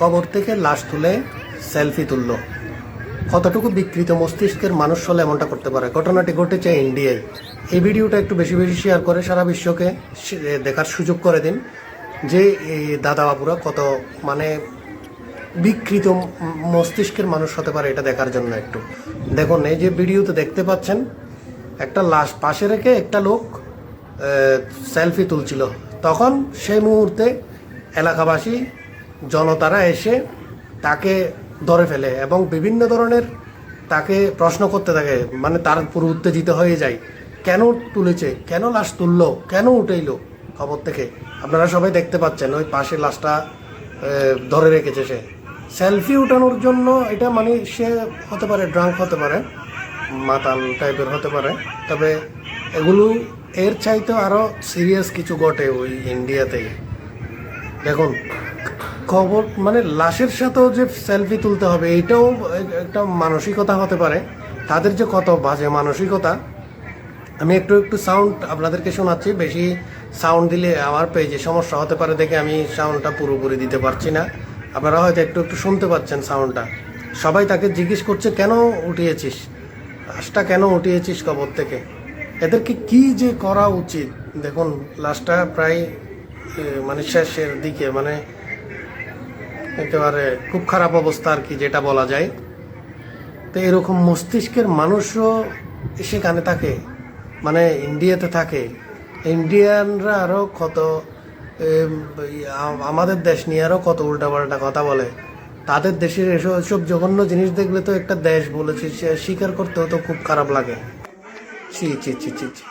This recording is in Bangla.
কবর থেকে লাশ তুলে সেলফি তুললো। কতটুকু বিকৃত মস্তিষ্কের মানুষ হলে এমনটা করতে পারে? ঘটনাটি ঘটেছে ইন্ডিয়ায়। এই ভিডিওটা একটু বেশি বেশি শেয়ার করে সারা বিশ্বকে দেখার সুযোগ করে দিন যে এই দাদা বাবুরা কত মানে বিকৃত মস্তিষ্কের মানুষ হতে পারে, এটা দেখার জন্য একটু দেখুন। এই যে ভিডিওতে দেখতে পাচ্ছেন, একটা লাশ পাশে রেখে একটা লোক সেলফি তুলছিল। তখন সেই মুহূর্তে এলাকাবাসী জনতারা এসে তাকে ধরে ফেলে এবং বিভিন্ন ধরনের তাকে প্রশ্ন করতে থাকে, মানে তার পুরো উত্তেজিত হয়ে যায়। কেন তুলেছে, কেন লাশ তুললো, কেন উঠেইলো খবর থেকে? আপনারা সবাই দেখতে পাচ্ছেন ওই পাশে লাশটা ধরে রেখেছে সে সেলফি উঠানোর জন্য। এটা মানে সে হতে পারে ড্রাঙ্ক, হতে পারে মাতাল টাইপের হতে পারে। তবে এগুলো এর চাইতে আরও সিরিয়াস কিছু ঘটে ওই ইন্ডিয়াতেই। দেখুন খবর মানে লাশের সাথেও যে সেলফি তুলতে হবে, এইটাও একটা মানসিকতা হতে পারে তাদের, যে কত বাজে মানসিকতা। আমি একটু একটু সাউন্ড আপনাদেরকে শোনাচ্ছি, বেশি সাউন্ড দিলে আমার পেজে সমস্যা হতে পারে দেখে আমি সাউন্ডটা পুরোপুরি দিতে পারছি না। আপনারা হয়তো একটু একটু শুনতে পাচ্ছেন সাউন্ডটা। সবাই তাকে জিজ্ঞেস করছে কেন উঠিয়েছিস লাশটা, কেন উঠিয়েছিস কবর থেকে? এদেরকে কি যে করা উচিত। দেখুন লাশটা প্রায় মানে শেষের দিকে, মানে একেবারে খুব খারাপ অবস্থা আর কি, যেটা বলা যায়। তো এরকম মস্তিষ্কের মানুষও সেখানে থাকে, মানে ইন্ডিয়াতে থাকে। ইন্ডিয়ানরা আরও কত আমাদের দেশ নিয়ে আরও কত উল্টাপাল্টা কথা বলে। তাদের দেশের এসব জঘন্য জিনিস দেখলে তো একটা দেশ বলেছে স্বীকার করতেও তো খুব খারাপ লাগে। ছি ছি ছি ছি ছি।